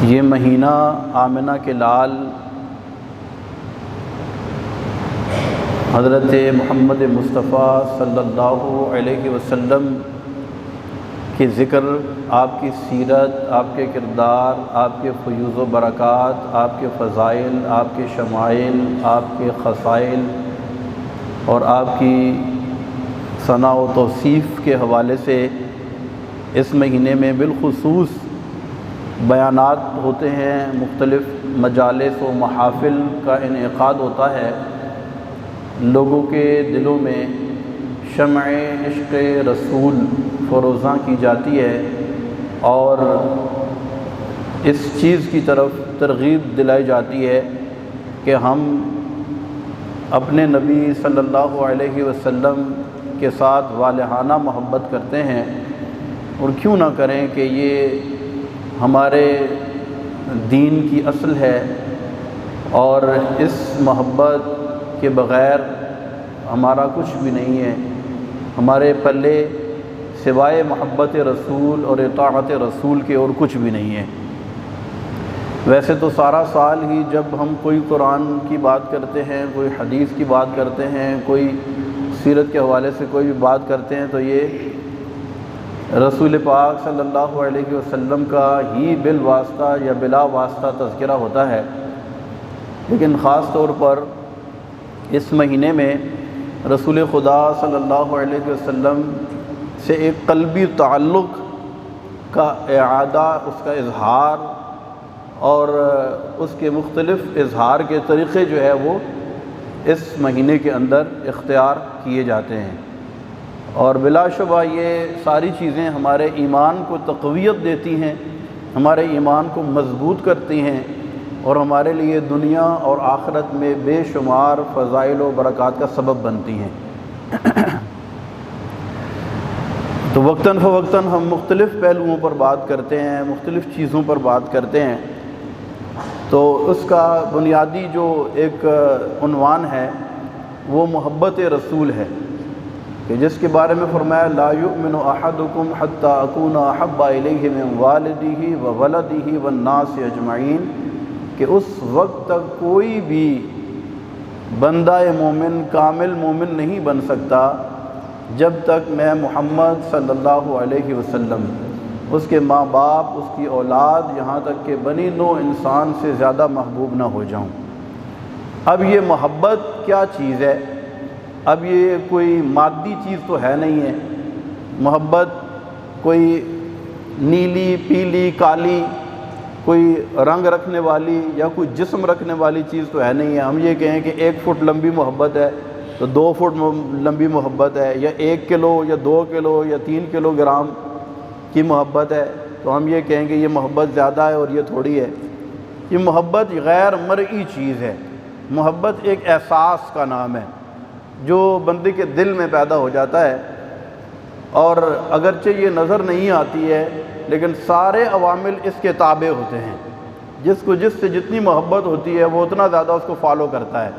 یہ مہینہ آمنہ کے لال حضرت محمد مصطفیٰ صلی اللہ علیہ وسلم کے ذکر، آپ کی سیرت، آپ کے کردار، آپ کے فیوز و برکات، آپ کے فضائل، آپ کے شمائل، آپ کے خصائل اور آپ کی ثنا و توصیف کے حوالے سے اس مہینے میں بالخصوص بیانات ہوتے ہیں، مختلف مجالس و محافل کا انعقاد ہوتا ہے، لوگوں کے دلوں میں شمع عشق رسول فروزاں کی جاتی ہے اور اس چیز کی طرف ترغیب دلائی جاتی ہے کہ ہم اپنے نبی صلی اللہ علیہ وسلم کے ساتھ والہانہ محبت کرتے ہیں، اور کیوں نہ کریں کہ یہ ہمارے دین کی اصل ہے، اور اس محبت کے بغیر ہمارا کچھ بھی نہیں ہے، ہمارے پلے سوائے محبت رسول اور اطاعت رسول کے اور کچھ بھی نہیں ہے۔ ویسے تو سارا سال ہی جب ہم کوئی قرآن کی بات کرتے ہیں، کوئی حدیث کی بات کرتے ہیں، کوئی سیرت کے حوالے سے کوئی بھی بات کرتے ہیں، تو یہ رسول پاک صلی اللہ علیہ وسلم کا ہی بالواسطہ یا بلا واسطہ تذکرہ ہوتا ہے، لیکن خاص طور پر اس مہینے میں رسول خدا صلی اللہ علیہ وسلم سے ایک قلبی تعلق کا اعادہ، اس کا اظہار اور اس کے مختلف اظہار کے طریقے جو ہے وہ اس مہینے کے اندر اختیار کیے جاتے ہیں، اور بلا شبہ یہ ساری چیزیں ہمارے ایمان کو تقویت دیتی ہیں، ہمارے ایمان کو مضبوط کرتی ہیں اور ہمارے لیے دنیا اور آخرت میں بے شمار فضائل و برکات کا سبب بنتی ہیں۔ تو وقتاً فوقتاً ہم مختلف پہلوؤں پر بات کرتے ہیں، مختلف چیزوں پر بات کرتے ہیں، تو اس کا بنیادی جو ایک عنوان ہے وہ محبت رسول ہے، کہ جس کے بارے میں فرمایا لا یؤمن احدکم حتی اکون احب الیہ من والدہ وولدہ والناس اجمعین، کہ اس وقت تک کوئی بھی بندہ مومن کامل مومن نہیں بن سکتا جب تک میں محمد صلی اللہ علیہ وسلم، اس کے ماں باپ، اس کی اولاد، یہاں تک کہ بنی نوع انسان سے زیادہ محبوب نہ ہو جاؤں۔ اب یہ محبت کیا چیز ہے؟ اب یہ کوئی مادی چیز تو ہے نہیں ہے، محبت کوئی نیلی، پیلی، کالی، کوئی رنگ رکھنے والی یا کوئی جسم رکھنے والی چیز تو ہے نہیں ہے۔ ہم یہ کہیں کہ 1 فٹ لمبی محبت ہے تو 2 فٹ لمبی محبت ہے، یا 1 کلو یا 2 کلو یا 3 کلو گرام کی محبت ہے تو ہم یہ کہیں کہ یہ محبت زیادہ ہے اور یہ تھوڑی ہے۔ یہ محبت غیر مرئی چیز ہے، محبت ایک احساس کا نام ہے جو بندے کے دل میں پیدا ہو جاتا ہے، اور اگرچہ یہ نظر نہیں آتی ہے لیکن سارے عوامل اس کے تابع ہوتے ہیں۔ جس کو جس سے جتنی محبت ہوتی ہے وہ اتنا زیادہ اس کو فالو کرتا ہے،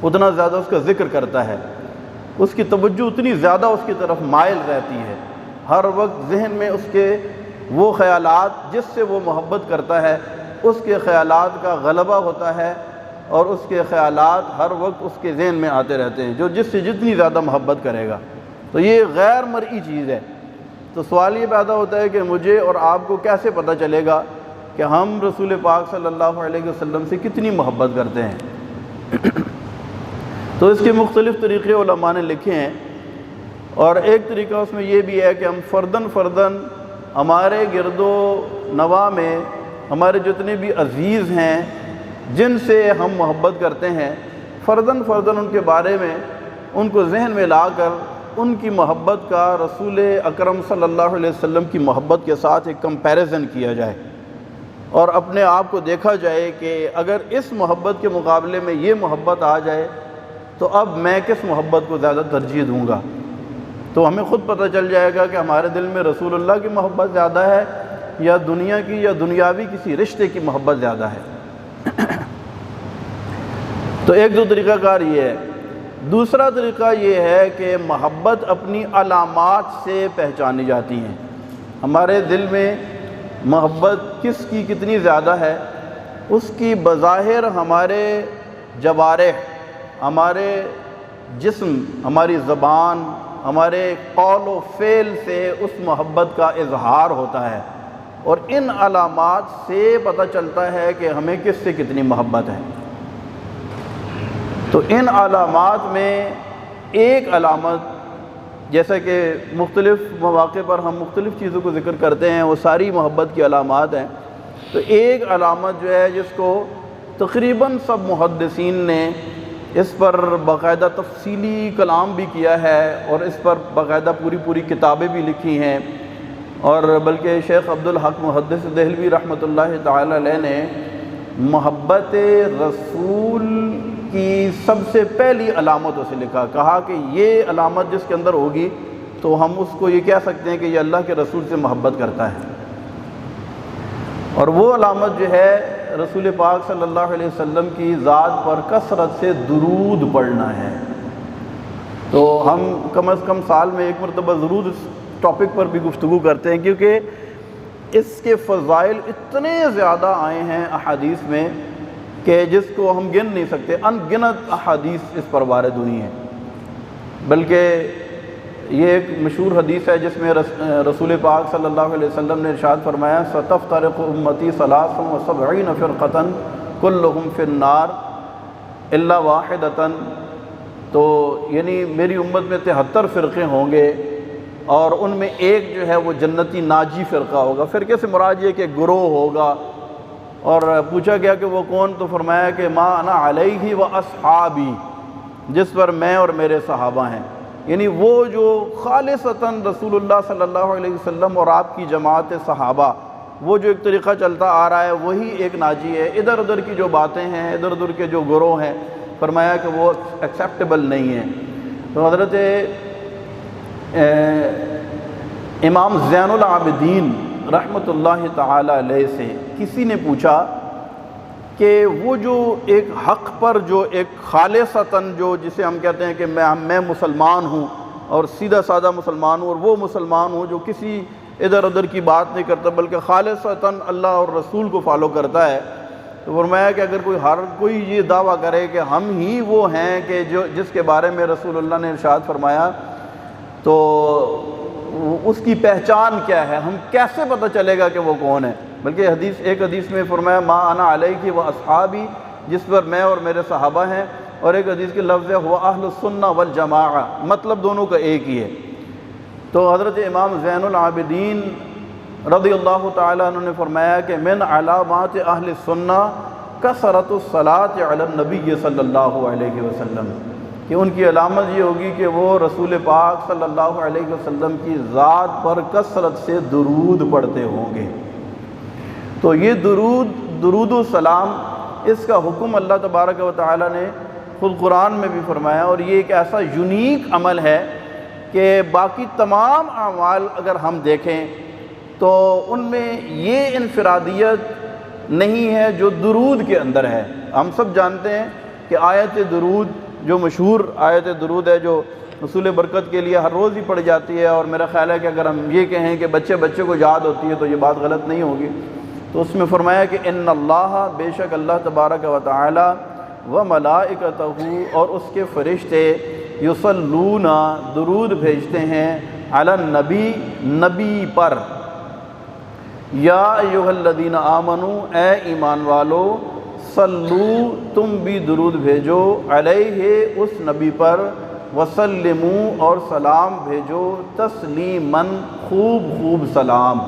اتنا زیادہ اس کا ذکر کرتا ہے، اس کی توجہ اتنی زیادہ اس کی طرف مائل رہتی ہے، ہر وقت ذہن میں اس کے وہ خیالات جس سے وہ محبت کرتا ہے اس کے خیالات کا غلبہ ہوتا ہے، اور اس کے خیالات ہر وقت اس کے ذہن میں آتے رہتے ہیں جو جس سے جتنی زیادہ محبت کرے گا۔ تو یہ غیر مرئی چیز ہے۔ تو سوال یہ پیدا ہوتا ہے کہ مجھے اور آپ کو کیسے پتہ چلے گا کہ ہم رسول پاک صلی اللہ علیہ وسلم سے کتنی محبت کرتے ہیں؟ تو اس کے مختلف طریقے علماء نے لکھے ہیں، اور ایک طریقہ اس میں یہ بھی ہے کہ ہم فرداً ہمارے گرد و نواح میں ہمارے جتنے بھی عزیز ہیں جن سے ہم محبت کرتے ہیں، فرداً ان کے بارے میں ان کو ذہن میں لا کر ان کی محبت کا رسول اکرم صلی اللہ علیہ وسلم کی محبت کے ساتھ ایک کمپیریزن کیا جائے، اور اپنے آپ کو دیکھا جائے کہ اگر اس محبت کے مقابلے میں یہ محبت آ جائے تو اب میں کس محبت کو زیادہ ترجیح دوں گا۔ تو ہمیں خود پتہ چل جائے گا کہ ہمارے دل میں رسول اللہ کی محبت زیادہ ہے یا دنیا کی یا دنیاوی کسی رشتے کی محبت زیادہ ہے۔ تو ایک دو طریقہ کار یہ ہے۔ دوسرا طریقہ یہ ہے کہ محبت اپنی علامات سے پہچانی جاتی ہیں۔ ہمارے دل میں محبت کس کی کتنی زیادہ ہے، اس کی بظاہر ہمارے جوارح، ہمارے جسم، ہماری زبان، ہمارے قول و فعل سے اس محبت کا اظہار ہوتا ہے، اور ان علامات سے پتہ چلتا ہے کہ ہمیں کس سے کتنی محبت ہے۔ تو ان علامات میں ایک علامت، جیسا کہ مختلف مواقع پر ہم مختلف چیزوں کو ذکر کرتے ہیں، وہ ساری محبت کی علامات ہیں، تو ایک علامت جو ہے جس کو تقریباً سب محدثین نے اس پر باقاعدہ تفصیلی کلام بھی کیا ہے اور اس پر باقاعدہ پوری کتابیں بھی لکھی ہیں، اور بلکہ شیخ عبدالحق محدث دہلوی رحمۃ اللہ تعالی علیہ نے محبت رسول کی سب سے پہلی علامتوں سے لکھا، کہا کہ یہ علامت جس کے اندر ہوگی تو ہم اس کو یہ کہہ سکتے ہیں کہ یہ اللہ کے رسول سے محبت کرتا ہے، اور وہ علامت جو ہے رسول پاک صلی اللہ علیہ وسلم کی ذات پر کثرت سے درود پڑھنا ہے۔ تو ہم کم از کم سال میں ایک مرتبہ ضرور اس ٹاپک پر بھی گفتگو کرتے ہیں، کیونکہ اس کے فضائل اتنے زیادہ آئے ہیں احادیث میں کہ جس کو ہم گن نہیں سکتے، ان گنت احادیث اس پر وارد ہوئی ہیں۔ بلکہ یہ ایک مشہور حدیث ہے جس میں رسول پاک صلی اللہ علیہ وسلم نے ارشاد فرمایا ستفترق امتی 73 فرقۃ کلہم فی النار الا واحدۃ، تو یعنی میری امت میں 73 فرقے ہوں گے اور ان میں ایک جو ہے وہ جنتی ناجی فرقہ ہوگا۔ فرقے سے مراد یہ کہ گروہ ہوگا، اور پوچھا گیا کہ وہ کون، تو فرمایا کہ ما انا علیہ و اصحابی، جس پر میں اور میرے صحابہ ہیں، یعنی وہ جو خالصتاً رسول اللہ صلی اللہ علیہ وسلم اور آپ کی جماعت صحابہ، وہ جو ایک طریقہ چلتا آ رہا ہے وہی ایک ناجی ہے۔ ادھر ادھر کی جو باتیں ہیں، ادھر ادھر کے جو گروہ ہیں، فرمایا کہ وہ ایکسیپٹیبل نہیں ہیں۔ تو حضرت امام زین العابدین رحمۃ اللہ تعالی علیہ سے کسی نے پوچھا کہ وہ جو ایک حق پر جو ایک خالصتاً جو جسے ہم کہتے ہیں کہ میں مسلمان ہوں اور سیدھا سادہ مسلمان ہوں، اور وہ مسلمان ہوں جو کسی ادھر ادھر کی بات نہیں کرتا بلکہ خالصتاً اللہ اور رسول کو فالو کرتا ہے، تو فرمایا کہ اگر کوئی یہ دعویٰ کرے کہ ہم ہی وہ ہیں کہ جس کے بارے میں رسول اللہ نے ارشاد فرمایا، تو اس کی پہچان کیا ہے، ہم کیسے پتہ چلے گا کہ وہ کون ہے؟ بلکہ ایک حدیث میں فرمایا ما انا علیہ و اصحابی، جس پر میں اور میرے صحابہ ہیں، اور ایک حدیث کے لفظ ہے ہوا اہل السنہ والجماعہ، مطلب دونوں کا ایک ہی ہے۔ تو حضرت امام زین العابدین رضی اللہ تعالیٰ عنہ نے فرمایا کہ من علامات اہل السنہ کثرت الصلاۃ علی النبی صلی اللہ علیہ وسلم، کہ ان کی علامت یہ ہوگی کہ وہ رسول پاک صلی اللہ علیہ وسلم کی ذات پر کثرت سے درود پڑھتے ہوں گے۔ تو یہ درود و سلام، اس کا حکم اللہ تبارک و تعالی نے خود قرآن میں بھی فرمایا، اور یہ ایک ایسا یونیک عمل ہے کہ باقی تمام اعمال اگر ہم دیکھیں تو ان میں یہ انفرادیت نہیں ہے جو درود کے اندر ہے۔ ہم سب جانتے ہیں کہ آیت درود جو مشہور آیت درود ہے، جو رسول برکت کے لیے ہر روز ہی پڑھی جاتی ہے، اور میرا خیال ہے کہ اگر ہم یہ کہیں کہ بچے کو یاد ہوتی ہے تو یہ بات غلط نہیں ہوگی۔ تو اس میں فرمایا کہ ان اللہ، بے شک اللہ تبارک و تعالی، و ملائکتہ، اور اس کے فرشتے، یصلون، درود بھیجتے ہیں، علی النبی، نبی پر، یا ایھا الذین آمنوا، اے ایمان والو، صلو، تم بھی درود بھیجو، علیہ، اس نبی پر، وسلموا، اور سلام بھیجو، تسلیماً، خوب سلام۔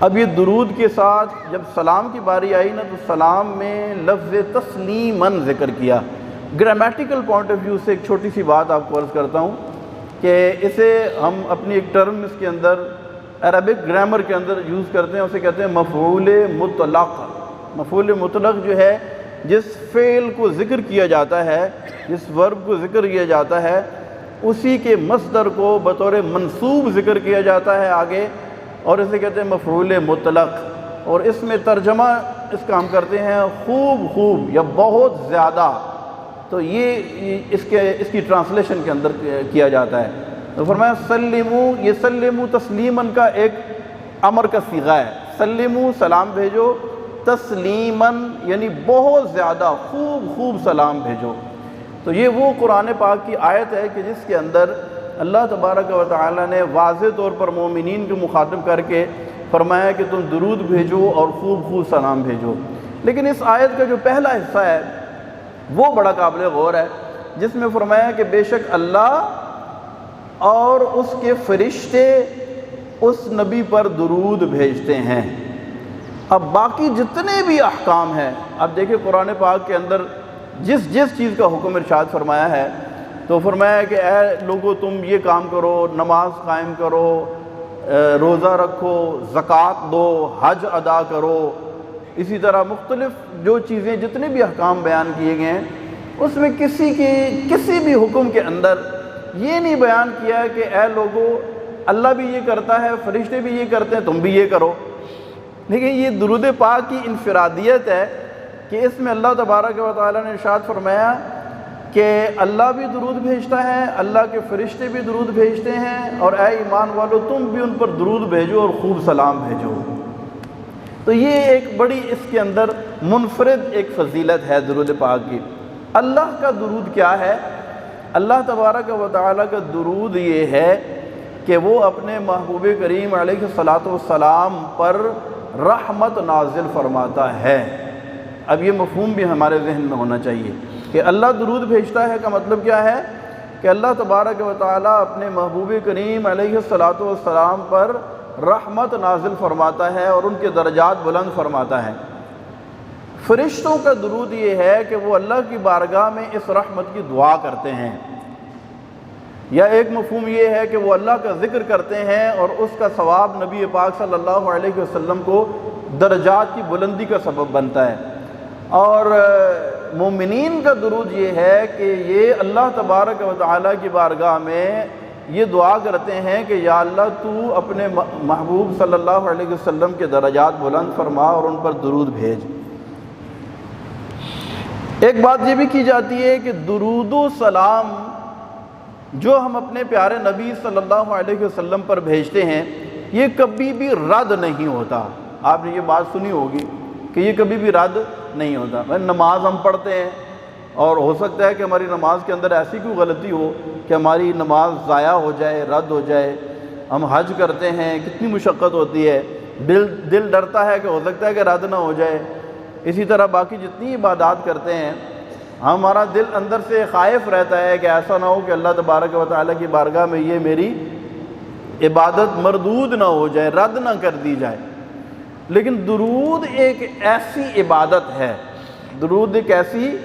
اب یہ درود کے ساتھ جب سلام کی باری آئی نا، تو سلام میں لفظ تسلیماً ذکر کیا۔ گرامیٹیکل پوائنٹ آف ویو سے ایک چھوٹی سی بات آپ کو عرض کرتا ہوں کہ اسے ہم اپنی ایک ٹرم اس کے اندر عربک گرامر کے اندر یوز کرتے ہیں، اسے کہتے ہیں مفعول مطلق۔ مفعول مطلق جو ہے جس فعل کو ذکر کیا جاتا ہے، جس ورب کو ذکر کیا جاتا ہے، اسی کے مصدر کو بطور منصوب ذکر کیا جاتا ہے آگے، اور اسے کہتے ہیں مفعول مطلق۔ اور اس میں ترجمہ اس کا ہم کرتے ہیں خوب یا بہت زیادہ، تو یہ اس کی ٹرانسلیشن کے اندر کیا جاتا ہے۔ تو فرمایا سلمو، یہ سلمو تسلیماً کا ایک امر کا صیغہ ہے، سلموا سلام بھیجو، تسلیماً یعنی بہت زیادہ خوب سلام بھیجو۔ تو یہ وہ قرآن پاک کی آیت ہے کہ جس کے اندر اللہ تبارک و تعالی نے واضح طور پر مومنین کو مخاطب کر کے فرمایا کہ تم درود بھیجو اور خوب سلام بھیجو۔ لیکن اس آیت کا جو پہلا حصہ ہے وہ بڑا قابل غور ہے، جس میں فرمایا کہ بے شک اللہ اور اس کے فرشتے اس نبی پر درود بھیجتے ہیں۔ اب باقی جتنے بھی احکام ہیں، اب دیکھیں قرآن پاک کے اندر جس چیز کا حکم ارشاد فرمایا ہے تو فرمایا کہ اے لوگو تم یہ کام کرو، نماز قائم کرو، روزہ رکھو، زکوٰۃ دو، حج ادا کرو، اسی طرح مختلف جو چیزیں جتنے بھی احکام بیان کیے گئے ہیں اس میں کسی بھی حکم کے اندر یہ نہیں بیان کیا کہ اے لوگو اللہ بھی یہ کرتا ہے، فرشتے بھی یہ کرتے ہیں، تم بھی یہ کرو۔ لیکن یہ درود پاک کی انفرادیت ہے کہ اس میں اللہ تبارک و تعالیٰ نے ارشاد فرمایا کہ اللہ بھی درود بھیجتا ہے، اللہ کے فرشتے بھی درود بھیجتے ہیں، اور اے ایمان والو تم بھی ان پر درود بھیجو اور خوب سلام بھیجو۔ تو یہ ایک بڑی اس کے اندر منفرد ایک فضیلت ہے درود پاک کی۔ اللہ کا درود کیا ہے؟ اللہ تبارک و تعالیٰ کا درود یہ ہے کہ وہ اپنے محبوب کریم علیہ الصلاۃ والسلام پر رحمت نازل فرماتا ہے۔ اب یہ مفہوم بھی ہمارے ذہن میں ہونا چاہیے کہ اللہ درود بھیجتا ہے کا مطلب کیا ہے کہ اللہ تبارک و تعالیٰ اپنے محبوب کریم علیہ الصلاۃ والسلام پر رحمت نازل فرماتا ہے اور ان کے درجات بلند فرماتا ہے۔ فرشتوں کا درود یہ ہے کہ وہ اللہ کی بارگاہ میں اس رحمت کی دعا کرتے ہیں، یا ایک مفہوم یہ ہے کہ وہ اللہ کا ذکر کرتے ہیں اور اس کا ثواب نبی پاک صلی اللہ علیہ وسلم کو درجات کی بلندی کا سبب بنتا ہے۔ اور مومنین کا درود یہ ہے کہ یہ اللہ تبارک و تعالیٰ کی بارگاہ میں یہ دعا کرتے ہیں کہ یا اللہ تو اپنے محبوب صلی اللہ علیہ وسلم کے درجات بلند فرما اور ان پر درود بھیج۔ ایک بات یہ بھی کی جاتی ہے کہ درود و سلام جو ہم اپنے پیارے نبی صلی اللہ علیہ وسلم پر بھیجتے ہیں یہ کبھی بھی رد نہیں ہوتا۔ آپ نے یہ بات سنی ہوگی کہ یہ کبھی بھی رد نہیں ہوتا۔ نماز ہم پڑھتے ہیں اور ہو سکتا ہے کہ ہماری نماز کے اندر ایسی کوئی غلطی ہو کہ ہماری نماز ضائع ہو جائے، رد ہو جائے۔ ہم حج کرتے ہیں، کتنی مشقت ہوتی ہے، دل ڈرتا ہے کہ ہو سکتا ہے کہ رد نہ ہو جائے۔ اسی طرح باقی جتنی عبادات کرتے ہیں ہمارا دل اندر سے خائف رہتا ہے کہ ایسا نہ ہو کہ اللہ تبارک و تعالیٰ کی بارگاہ میں یہ میری عبادت مردود نہ ہو جائے، رد نہ کر دی جائے۔ لیکن درود ایک ایسی عبادت ہے، درود ایک ایسی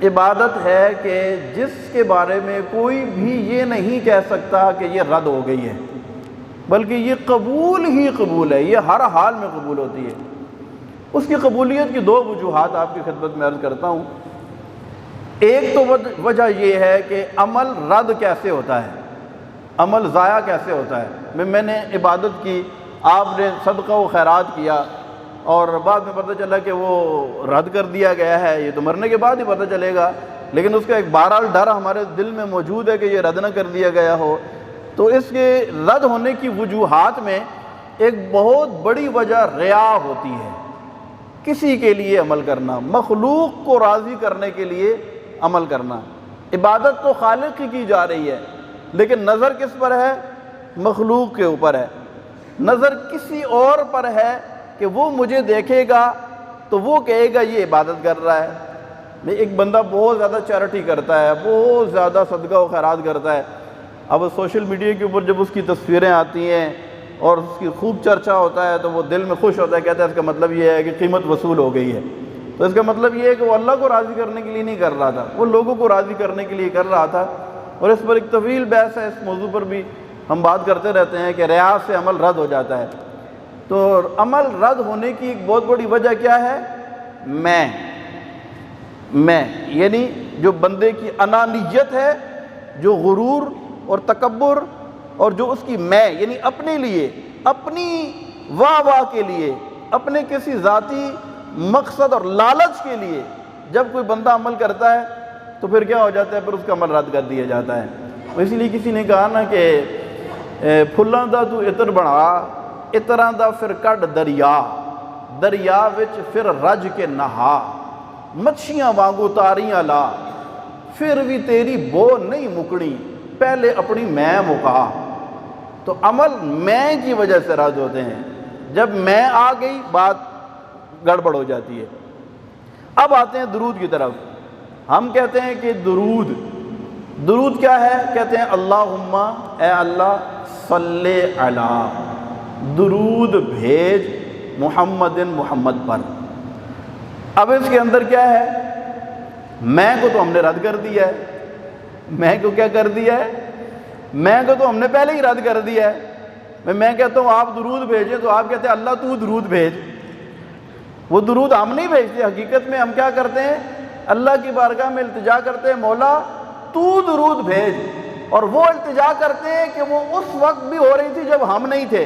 عبادت ہے کہ جس کے بارے میں کوئی بھی یہ نہیں کہہ سکتا کہ یہ رد ہو گئی ہے، بلکہ یہ قبول ہی قبول ہے، یہ ہر حال میں قبول ہوتی ہے۔ اس کی قبولیت کی دو وجوہات آپ کی خدمت میں عرض کرتا ہوں۔ ایک تو وجہ یہ ہے کہ عمل رد کیسے ہوتا ہے، عمل ضائع کیسے ہوتا ہے۔ میں نے عبادت کی، آپ نے صدقہ و خیرات کیا اور بعد میں پتہ چلا کہ وہ رد کر دیا گیا ہے، یہ تو مرنے کے بعد ہی پتہ چلے گا، لیکن اس کا ایک بہرحال ڈر ہمارے دل میں موجود ہے کہ یہ رد نہ کر دیا گیا ہو۔ تو اس کے رد ہونے کی وجوہات میں ایک بہت بڑی وجہ ریا ہوتی ہے، کسی کے لیے عمل کرنا، مخلوق کو راضی کرنے کے لیے عمل کرنا۔ عبادت تو خالق کی جا رہی ہے لیکن نظر کس پر ہے؟ مخلوق کے اوپر ہے۔ نظر کسی اور پر ہے کہ وہ مجھے دیکھے گا تو وہ کہے گا یہ عبادت کر رہا ہے۔ ایک بندہ بہت زیادہ چیریٹی کرتا ہے، بہت زیادہ صدقہ و خیرات کرتا ہے، اب سوشل میڈیا کے اوپر جب اس کی تصویریں آتی ہیں اور اس کی خوب چرچا ہوتا ہے تو وہ دل میں خوش ہوتا ہے، کہتا ہے اس کا مطلب یہ ہے کہ قیمت وصول ہو گئی ہے۔ تو اس کا مطلب یہ ہے کہ وہ اللہ کو راضی کرنے کے لیے نہیں کر رہا تھا، وہ لوگوں کو راضی کرنے کے لیے کر رہا تھا۔ اور اس پر ایک طویل بحث ہے، اس موضوع پر بھی ہم بات کرتے رہتے ہیں کہ ریا سے عمل رد ہو جاتا ہے۔ تو عمل رد ہونے کی ایک بہت بڑی وجہ کیا ہے؟ میں یعنی جو بندے کی انانیت ہے، جو غرور اور تکبر اور جو اس کی میں یعنی اپنے لیے، اپنی واہ کے لیے، اپنے کسی ذاتی مقصد اور لالچ کے لیے جب کوئی بندہ عمل کرتا ہے تو پھر کیا ہو جاتا ہے؟ پھر اس کا عمل رد کر دیا جاتا ہے۔ اسی لیے کسی نے کہا نا کہ پھلاں دا تو عطر بنا اطرح دا پھر کڈ دریا، دریا وچ پھر رج کے نہا، مچھیاں وانگو تاریاں لا، پھر بھی تیری بو نہیں مکڑی، پہلے اپنی میں مکا۔ تو عمل میں کی وجہ سے رد ہوتے ہیں، جب میں آ گئی بات گڑبڑ ہو جاتی ہے۔ اب آتے ہیں درود کی طرف۔ ہم کہتے ہیں کہ درود کیا ہے؟ کہتے ہیں اللہم، اے اللہ، صلی علی، درود بھیج محمد پر۔ اب اس کے اندر کیا ہے؟ میں کو تو ہم نے رد کر دیا ہے، میں کو کیا کر دیا ہے؟ میں کو تو ہم نے پہلے ہی رد کر دیا ہے۔ میں کہتا ہوں آپ درود بھیجیں تو آپ کہتے ہیں اللہ تو درود بھیج۔ وہ درود ہم نہیں بھیجتے، حقیقت میں ہم کیا کرتے ہیں؟ اللہ کی بارگاہ میں التجا کرتے ہیں مولا تو درود بھیج، اور وہ التجا کرتے ہیں کہ وہ اس وقت بھی ہو رہی تھی جب ہم نہیں تھے،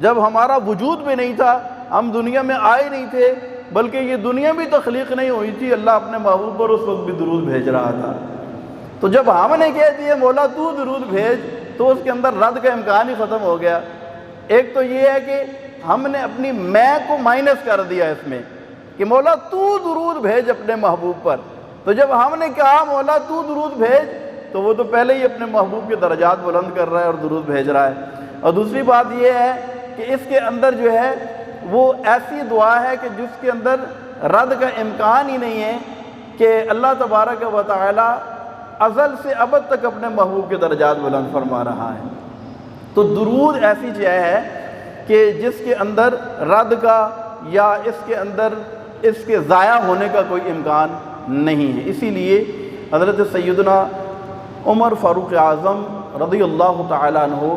جب ہمارا وجود بھی نہیں تھا، ہم دنیا میں آئے نہیں تھے، بلکہ یہ دنیا بھی تخلیق نہیں ہوئی تھی، اللہ اپنے محبوب پر اس وقت بھی درود بھیج رہا تھا۔ تو جب ہم نے کہہ دیا مولا تو درود بھیج، تو اس کے اندر رد کا امکان ہی ختم ہو گیا۔ ایک تو یہ ہے کہ ہم نے اپنی میں کو مائنس کر دیا اس میں کہ مولا تو درود بھیج اپنے محبوب پر، تو جب ہم نے کہا مولا تو درود بھیج تو وہ تو پہلے ہی اپنے محبوب کے درجات بلند کر رہا ہے اور درود بھیج رہا ہے۔ اور دوسری بات یہ ہے کہ اس کے اندر جو ہے وہ ایسی دعا ہے کہ جس کے اندر رد کا امکان ہی نہیں ہے، کہ اللہ تبارک و تعالی ازل سے ابد تک اپنے محبوب کے درجات بلند فرما رہا ہے۔ تو درود ایسی چیز ہے کہ جس کے اندر رد کا یا اس کے اندر اس کے ضائع ہونے کا کوئی امکان نہیں ہے۔ اسی لیے حضرت سیدنا عمر فاروق اعظم رضی اللہ تعالیٰ عنہ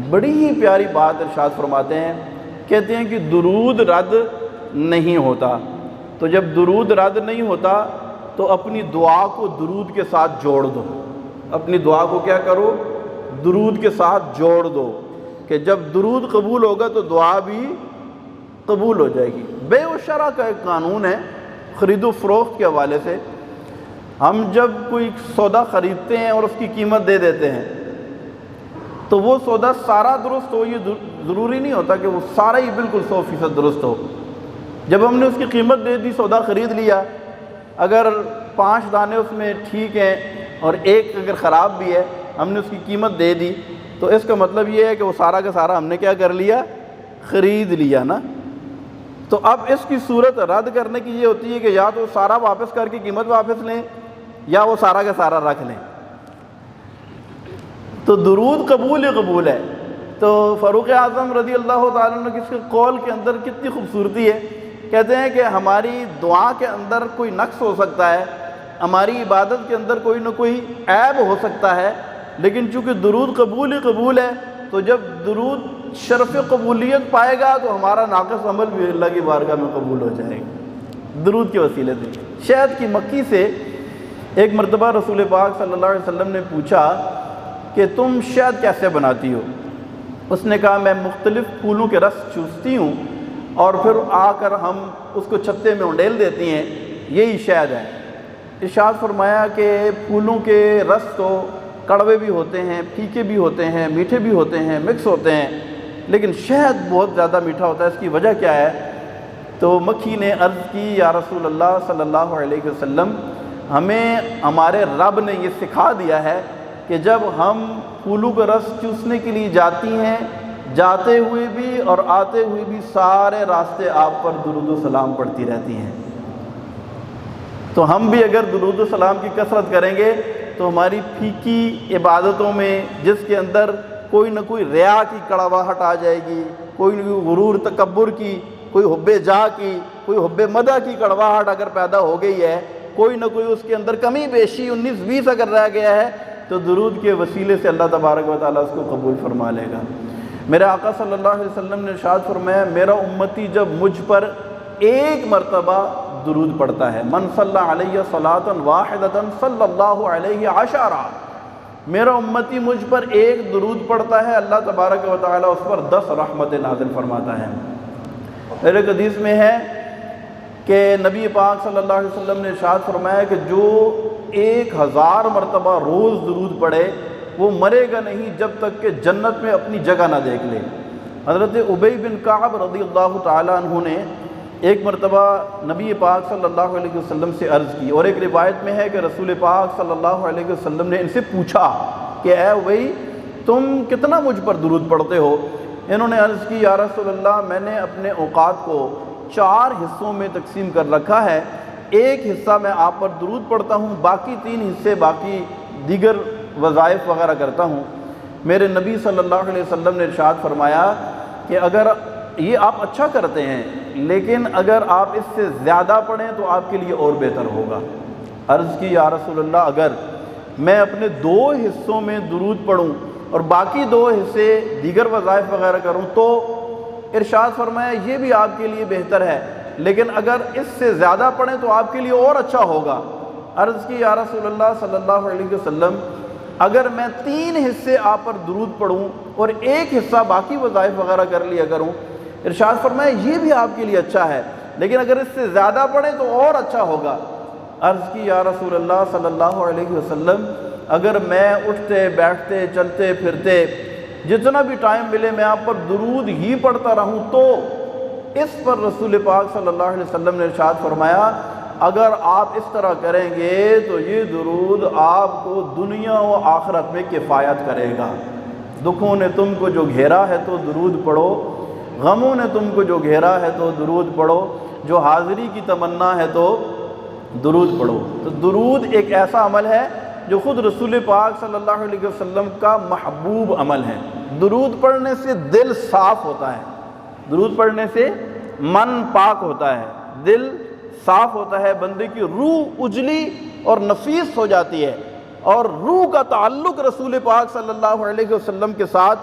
بڑی ہی پیاری بات ارشاد فرماتے ہیں، کہتے ہیں کہ درود رد نہیں ہوتا۔ تو جب درود رد نہیں ہوتا تو اپنی دعا کو درود کے ساتھ جوڑ دو، اپنی دعا کو کیا کرو؟ درود کے ساتھ جوڑ دو، کہ جب درود قبول ہوگا تو دعا بھی قبول ہو جائے گی۔ بیع و شرع کا ایک قانون ہے خرید و فروخت کے حوالے سے۔ ہم جب کوئی سودا خریدتے ہیں اور اس کی قیمت دے دیتے ہیں تو وہ سودا سارا درست ہو، یہ ضروری نہیں ہوتا کہ وہ سارا ہی بالکل 100% درست ہو۔ جب ہم نے اس کی قیمت دے دی، سودا خرید لیا، اگر 5 دانے اس میں ٹھیک ہیں اور ایک اگر خراب بھی ہے، ہم نے اس کی قیمت دے دی، تو اس کا مطلب یہ ہے کہ وہ سارا کا سارا ہم نے کیا کر لیا؟ خرید لیا نا۔ تو اب اس کی صورت رد کرنے کی یہ ہوتی ہے کہ یا تو سارا واپس کر کے قیمت واپس لیں یا وہ سارا کا سارا رکھ لیں۔ تو درود قبول ہی قبول ہے۔ تو فاروق اعظم رضی اللہ تعالیٰ عنہ کے قول کے اندر کتنی خوبصورتی ہے، کہتے ہیں کہ ہماری دعا کے اندر کوئی نقص ہو سکتا ہے، ہماری عبادت کے اندر کوئی نہ کوئی عیب ہو سکتا ہے، لیکن چونکہ درود قبول ہی قبول ہے، تو جب درود شرف قبولیت پائے گا تو ہمارا ناقص عمل بھی اللہ کی بارگاہ میں قبول ہو جائے گا درود کے وسیلے سے۔ شہد کی مکھی سے ایک مرتبہ رسول پاک صلی اللہ علیہ وسلم نے پوچھا کہ تم شہد کیسے بناتی ہو؟ اس نے کہا میں مختلف پھولوں کے رس چوستی ہوں اور پھر آ کر ہم اس کو چھتے میں انڈیل دیتی ہیں، یہی شہد ہے۔ ارشاد فرمایا کہ پھولوں کے رس تو کڑوے بھی ہوتے ہیں، پھیکے بھی ہوتے ہیں، میٹھے بھی ہوتے ہیں، مکس ہوتے ہیں، لیکن شہد بہت زیادہ میٹھا ہوتا ہے، اس کی وجہ کیا ہے؟ تو مکھی نے عرض کی یا رسول اللہ صلی اللہ علیہ وسلم، ہمیں ہمارے رب نے یہ سکھا دیا ہے کہ جب ہم پھولوں کا رس چوسنے کے لیے جاتی ہیں، جاتے ہوئے بھی اور آتے ہوئے بھی سارے راستے آپ پر درود و سلام پڑھتی رہتی ہیں۔ تو ہم بھی اگر درود و سلام کی کثرت کریں گے تو ہماری پھیکی عبادتوں میں جس کے اندر کوئی نہ کوئی ریا کی کڑواہٹ آ جائے گی، کوئی نہ کوئی غرور تکبر کی، کوئی حب جاہ کی، کوئی حب مدح کی کڑواہٹ اگر پیدا ہو گئی ہے، کوئی نہ کوئی اس کے اندر کمی بیشی 19-20 اگر رہ گیا ہے، تو درود کے وسیلے سے اللہ تبارک و تعالیٰ اس کو قبول فرما لے گا۔ میرے آقا صلی اللہ علیہ وسلم نے ارشاد فرمایا میرا امتی جب مجھ پر ایک مرتبہ درود پڑھتا ہے، من صلی علیہ صلاۃ واحدۃ صلی اللہ علیہ عشرہ، میرا امتی مجھ پر ایک درود پڑھتا ہے، اللہ تبارک و تعالیٰ اس پر 10 رحمت نازل فرماتا ہے۔ میرے حدیث میں ہے کہ نبی پاک صلی اللہ علیہ وسلم نے ارشاد فرمایا کہ جو 1000 مرتبہ روز درود پڑھے وہ مرے گا نہیں جب تک کہ جنت میں اپنی جگہ نہ دیکھ لے۔ حضرت ابی بن کعب رضی اللہ تعالیٰ عنہ نے ایک مرتبہ نبی پاک صلی اللہ علیہ وسلم سے عرض کی، اور ایک روایت میں ہے کہ رسول پاک صلی اللہ علیہ وسلم نے ان سے پوچھا کہ اے ابی تم کتنا مجھ پر درود پڑھتے ہو؟ انہوں نے عرض کی یا رسول اللہ میں نے اپنے اوقات کو 4 حصوں میں تقسیم کر رکھا ہے، ایک حصہ میں آپ پر درود پڑھتا ہوں، باقی 3 حصے باقی دیگر وظائف وغیرہ کرتا ہوں۔ میرے نبی صلی اللہ علیہ وسلم نے ارشاد فرمایا کہ اگر یہ آپ اچھا کرتے ہیں لیکن اگر آپ اس سے زیادہ پڑھیں تو آپ کے لیے اور بہتر ہوگا۔ عرض کی یا رسول اللہ اگر میں اپنے 2 حصوں میں درود پڑھوں اور باقی 2 حصے دیگر وظائف وغیرہ کروں تو ارشاد فرمایا یہ بھی آپ کے لیے بہتر ہے، لیکن اگر اس سے زیادہ پڑھیں تو آپ کے لیے اور اچھا ہوگا۔ عرض کی یا رسول اللہ صلی اللہ علیہ وسلم اگر میں 3 حصے آپ پر درود پڑھوں اور 1 حصہ باقی وظائف وغیرہ کر لیا کروں، ارشاد فرمایا یہ بھی آپ کے لیے اچھا ہے، لیکن اگر اس سے زیادہ پڑھیں تو اور اچھا ہوگا۔ عرض کی یا رسول اللہ صلی اللہ علیہ وسلم اگر میں اٹھتے بیٹھتے چلتے پھرتے جتنا بھی ٹائم ملے میں آپ پر درود ہی پڑھتا رہوں تو اس پر رسول پاک صلی اللہ علیہ وسلم نے ارشاد فرمایا اگر آپ اس طرح کریں گے تو یہ درود آپ کو دنیا و آخرت میں کفایت کرے گا۔ دکھوں نے تم کو جو گھیرا ہے تو درود پڑھو، غموں نے تم کو جو گھیرا ہے تو درود پڑھو، جو حاضری کی تمنا ہے تو درود پڑھو۔ تو درود ایک ایسا عمل ہے جو خود رسول پاک صلی اللہ علیہ وسلم کا محبوب عمل ہے۔ درود پڑھنے سے دل صاف ہوتا ہے، درود پڑھنے سے من پاک ہوتا ہے، دل صاف ہوتا ہے، بندے کی روح اجلی اور نفیس ہو جاتی ہے، اور روح کا تعلق رسول پاک صلی اللہ علیہ وسلم کے ساتھ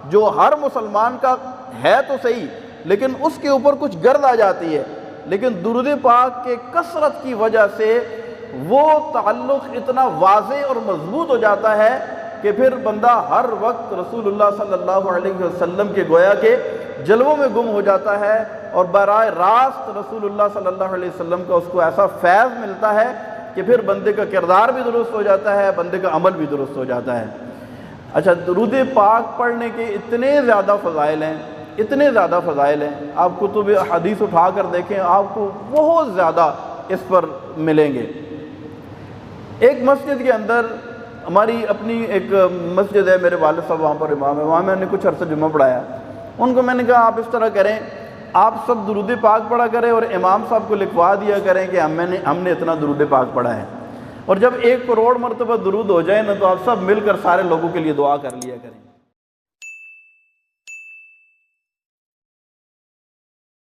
جو ہر مسلمان کا ہے تو صحیح لیکن اس کے اوپر کچھ گرد آ جاتی ہے، لیکن درود پاک کے کثرت کی وجہ سے وہ تعلق اتنا واضح اور مضبوط ہو جاتا ہے کہ پھر بندہ ہر وقت رسول اللہ صلی اللہ علیہ وسلم کے گویا کے جلووں میں گم ہو جاتا ہے، اور براہ راست رسول اللہ صلی اللہ علیہ وسلم کا اس کو ایسا فیض ملتا ہے کہ پھر بندے کا کردار بھی درست ہو جاتا ہے، بندے کا عمل بھی درست ہو جاتا ہے۔ اچھا، درود پاک پڑھنے کے اتنے زیادہ فضائل ہیں، اتنے زیادہ فضائل ہیں، آپ کتب حدیث اٹھا کر دیکھیں آپ کو بہت زیادہ اس پر ملیں گے۔ ایک مسجد کے اندر ہماری اپنی ایک مسجد ہے، میرے والد صاحب وہاں پر امام ہے، وہاں میں نے کچھ عرصہ جمعہ پڑھایا، ان کو میں نے کہا آپ اس طرح کریں، آپ سب درود پاک پڑھا کریں اور امام صاحب کو لکھوا دیا کریں کہ ہم نے اتنا درود پاک پڑھا ہے، اور جب 1 کروڑ مرتبہ درود ہو جائے نا تو آپ سب مل کر سارے لوگوں کے لیے دعا کر لیا کریں۔